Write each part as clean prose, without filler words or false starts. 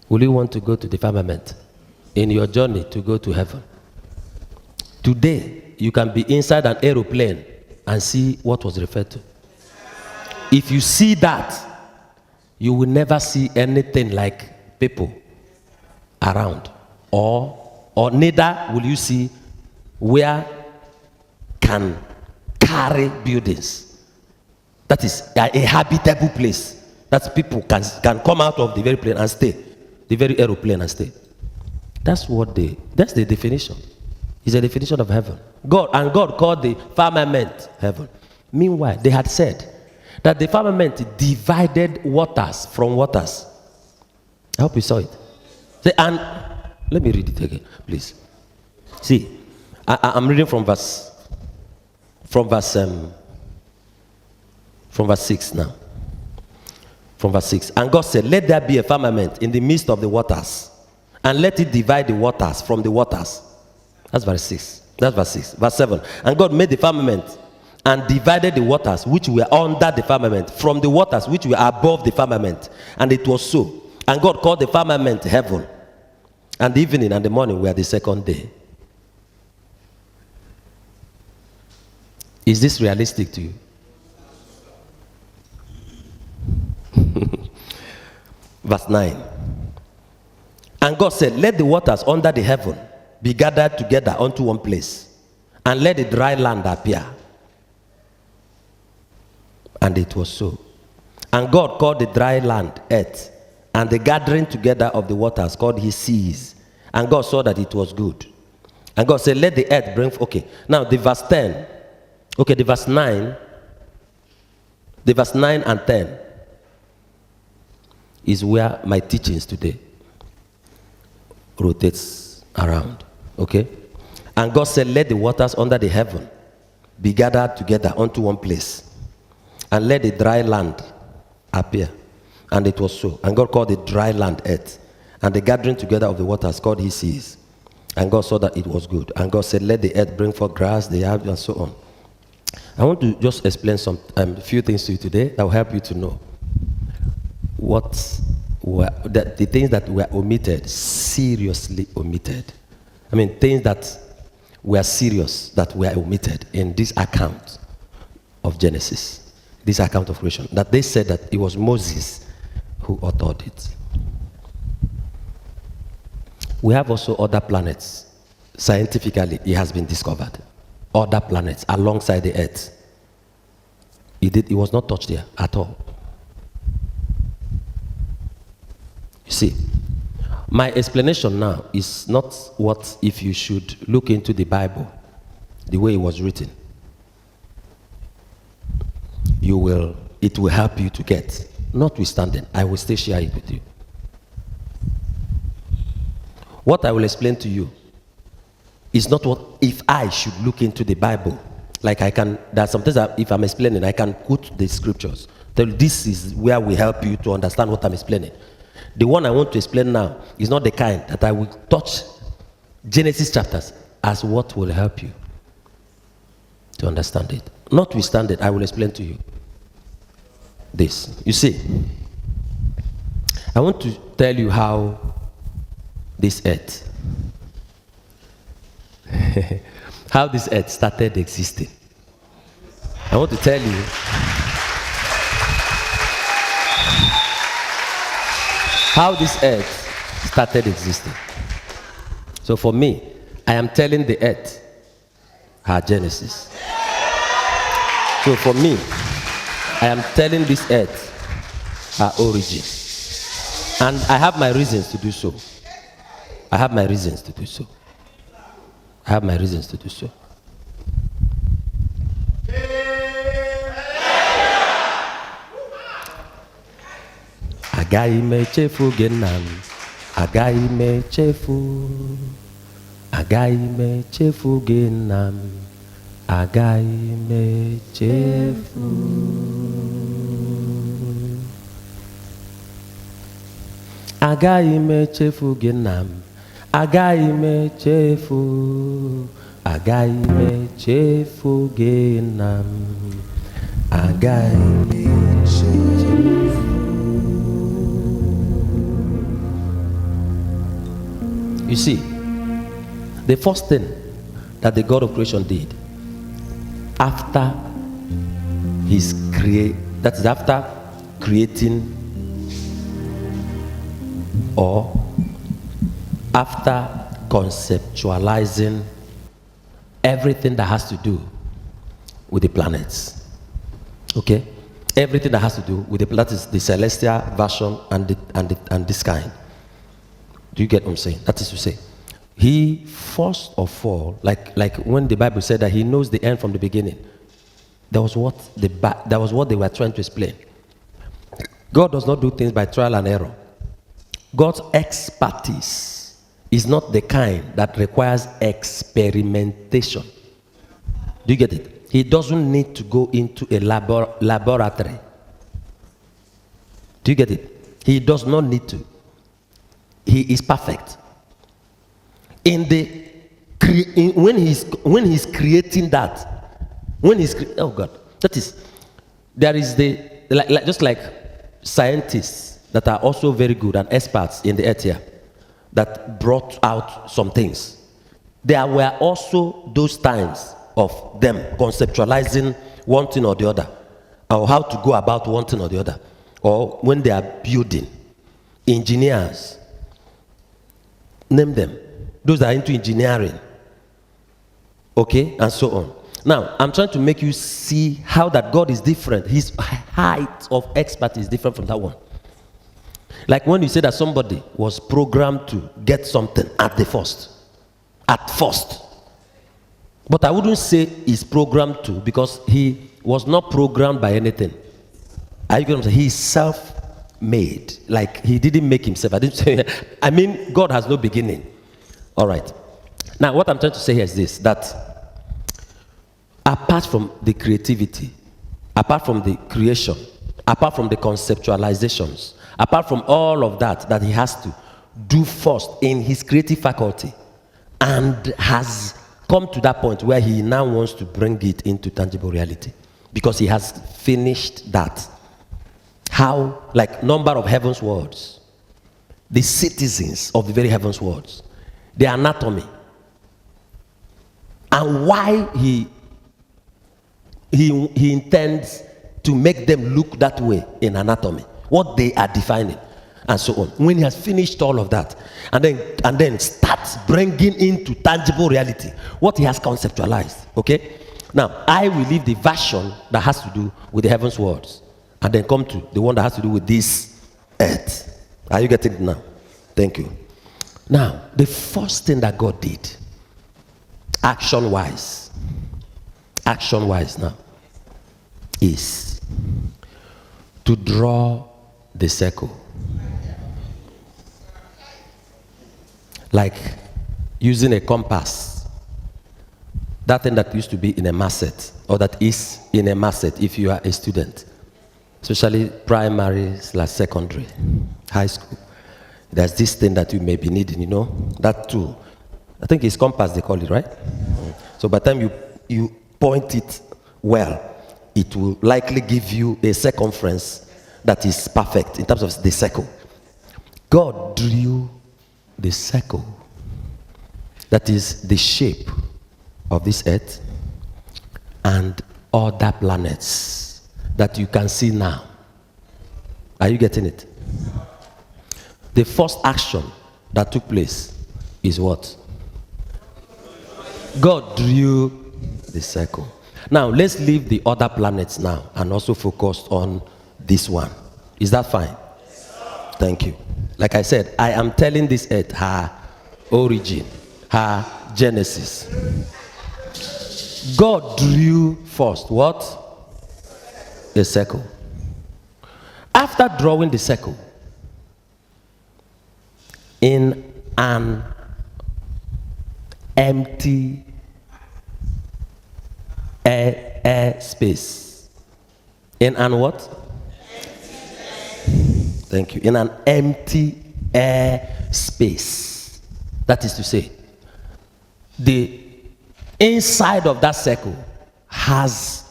Will you want to go to the firmament in your journey to go to heaven? Today, you can be inside an aeroplane and see what was referred to. If you see that, you will never see anything like people around, or neither will you see where can carry buildings. That is a habitable place. That people can come out of the very plane and stay, the very aeroplane and stay. That's the definition. It's a definition of heaven. God called the firmament heaven. Meanwhile, they had said that the firmament divided waters from waters. I hope you saw it. And let me read it again, please. See, I'm reading from verse 6 now. From verse 6. And God said, let there be a firmament in the midst of the waters, and let it divide the waters from the waters. That's verse 6. That's verse 6. Verse 7. And God made the firmament and divided the waters which were under the firmament from the waters which were above the firmament. And it was so. And God called the firmament heaven. And the evening and the morning were the second day. Is this realistic to you? Verse 9. And God said, let the waters under the heaven be gathered together unto one place, and let the dry land appear. And it was so. And God called the dry land earth, and the gathering together of the waters called he seas. And God saw that it was good. And God said, let the earth bring... Okay, now the verse 10. Okay, the verse 9. The verse 9 and 10 is where my teachings today rotates around. Okay? And God said, let the waters under the heaven be gathered together unto one place, and let the dry land appear. And it was so. And God called the dry land earth, and the gathering together of the waters called he seas. And God saw that it was good. And God said, let the earth bring forth grass, the herb, and so on. I want to just explain a few things to you today that will help you to know the things that were omitted, seriously omitted. I mean, things that were serious that were omitted in this account of Genesis, this account of creation, that they said that it was Moses who authored it. We have also other planets. Scientifically, it has been discovered. Other planets alongside the earth. It was not touched there at all. You see, my explanation now is not what if you should look into the Bible the way it was written. It will help you to get. Notwithstanding, I will still share it with you. What I will explain to you is not what if I should look into the Bible. Like there are some things that if I'm explaining, I can quote the scriptures. This is where we help you to understand what I'm explaining. The one I want to explain now is not the kind that I will touch Genesis chapters as what will help you to understand it. Notwithstanding, I will explain to you this. You see, I want to tell you how this earth, how this earth started existing. I want to tell you how this earth started existing. So for me, I am telling the earth her genesis. So for me, I am telling this earth her origin. And I have my reasons to do so. I have my reasons to do so. I have my reasons to do so. Agaghị m echefu gị nna m, agaghị m echefu, agaghị m echefu gị nna m, agaghị m echefu. Agaghị m echefu gị nna m, agaghị m echefu, agaghị m echefu gị nna m, agaghị m echefu. You see, the first thing that the God of creation did after after creating or after conceptualizing everything that has to do with the planets. Okay? Everything that has to do with that is the celestial version and this kind. Do you get what I'm saying? That is to say, he first of all, like when the Bible said that he knows the end from the beginning, that was what they were trying to explain. God does not do things by trial and error. God's expertise is not the kind that requires experimentation. Do you get it? He doesn't need to go into a laboratory. Do you get it? He does not need to. He is perfect. When he's creating that, oh God, that is, there is just like scientists that are also very good and experts in the earth here that brought out some things. There were also those times of them conceptualizing one thing or the other, or how to go about one thing or the other, or when they are building. Engineers, name them, those that are into engineering, okay, and so on. Now, I'm trying to make you see how that God is different. His height of expertise is different from that one. Like when you say that somebody was programmed to get something at first. But I wouldn't say he's programmed to, because he was not programmed by anything. Are you going to say he's self-made? Like he didn't make himself. I mean, God has no beginning. All right. Now, what I'm trying to say here is this, that apart from the creativity, apart from the creation, apart from the conceptualizations, apart from all of that he has to do first in his creative faculty, and has come to that point where he now wants to bring it into tangible reality because he has finished that. How, like number of heaven's worlds, the citizens of the very heaven's worlds, the anatomy, and why he intends to make them look that way in anatomy, what they are defining, and so on. When he has finished all of that, and then starts bringing into tangible reality what he has conceptualized. Okay? Now, I will leave the version that has to do with the heavens worlds, and then come to the one that has to do with this earth. Are you getting it now? Thank you. Now, the first thing that God did, action-wise now, is to draw the circle. Like using a compass, that thing that used to be in a masset, or that is in a masset if you are a student, especially primary/secondary, high school. There's this thing that you may be needing, that tool. I think it's compass they call it, right? So by the time you point it well, it will likely give you a circumference that is perfect in terms of the circle. God drew the circle that is the shape of this earth and other planets that you can see now. Are you getting it? The first action that took place is what? God drew the circle. Now, let's leave the other planets now and also focus on this one. Is that fine? Thank you. Like I said, I am telling this earth her origin, her genesis. God drew first what? The circle. After drawing the circle, in an empty air space. In an what? Thank you. In an empty air space. That is to say, the inside of that circle has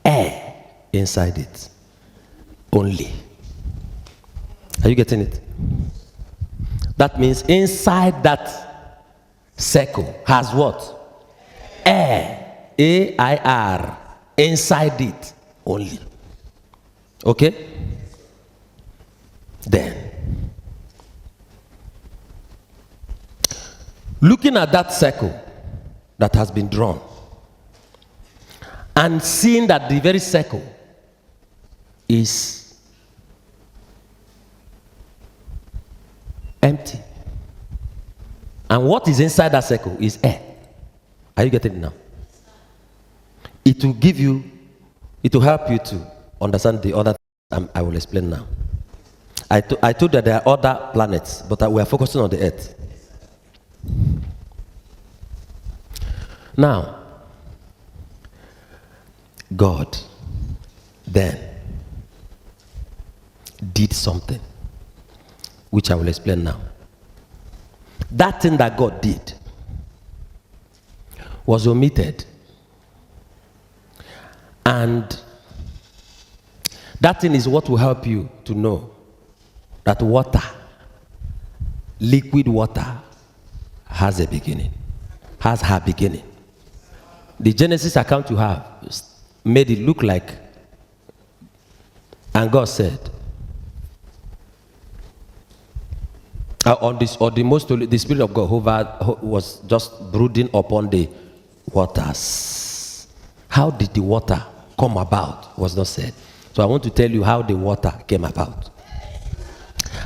air inside it only. Are you getting it? That means inside that circle has what? Air. A-I-R. Inside it only. Okay? Then, looking at that circle that has been drawn and seeing that the very circle is empty, and what is inside that circle is air. Are you getting it now? It will give you, it will help you to understand the other thing I will explain now. I told that there are other planets, but we are focusing on the earth. Now, God then did something, which I will explain now. That thing that God did was omitted. And that thing is what will help you to know that water, liquid water, has a beginning, has her beginning. The Genesis account you have made it look like, and God said, the Spirit of God was just brooding upon the waters. How did the water come about was not said. So I want to tell you how the water came about.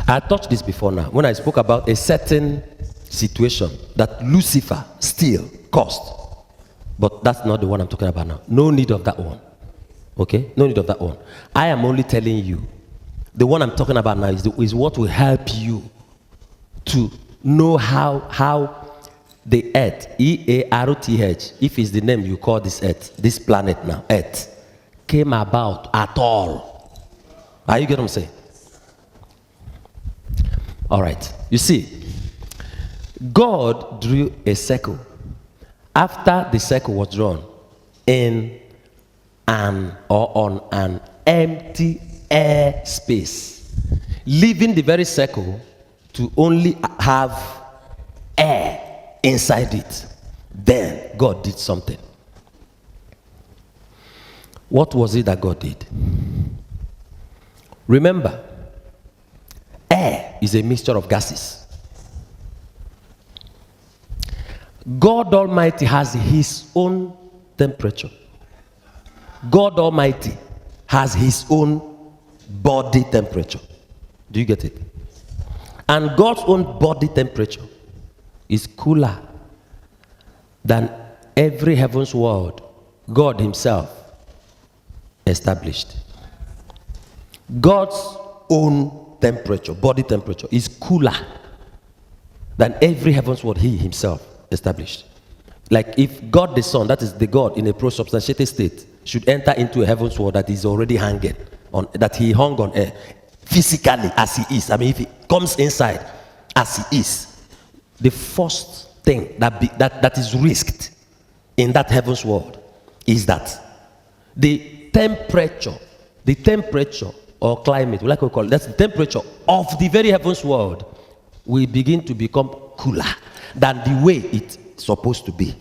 I touched this before now when I spoke about a certain situation that Lucifer still caused. But that's not the one I'm talking about now. No need of that one. Okay? No need of that one. I am only telling you, the one I'm talking about now is what will help you to know how the earth, E-A-R-T-H, if it's the name you call this earth, this planet now, earth, came about at all. Are you getting what I'm saying? All right. You see, God drew a circle. After the circle was drawn in on an empty air space, leaving the very circle to only have air inside it, then God did something. What was it that God did? Remember, air is a mixture of gases. God Almighty has his own temperature. God Almighty has his own body temperature. Do you get it? And God's own body temperature is cooler than every heaven's world God himself established. God's own temperature, body temperature, is cooler than every heaven's world he himself established. Like if God the Son, that is the God in a prosubstantiated state, should enter into a heaven's world that is already hanging on, that he hung on air, physically as he is. I mean, if he comes inside as he is, the first thing that is risked in that heaven's world is that the temperature or climate, like we call it, that's the temperature of the very heaven's world will begin to become cooler than the way it's supposed to be.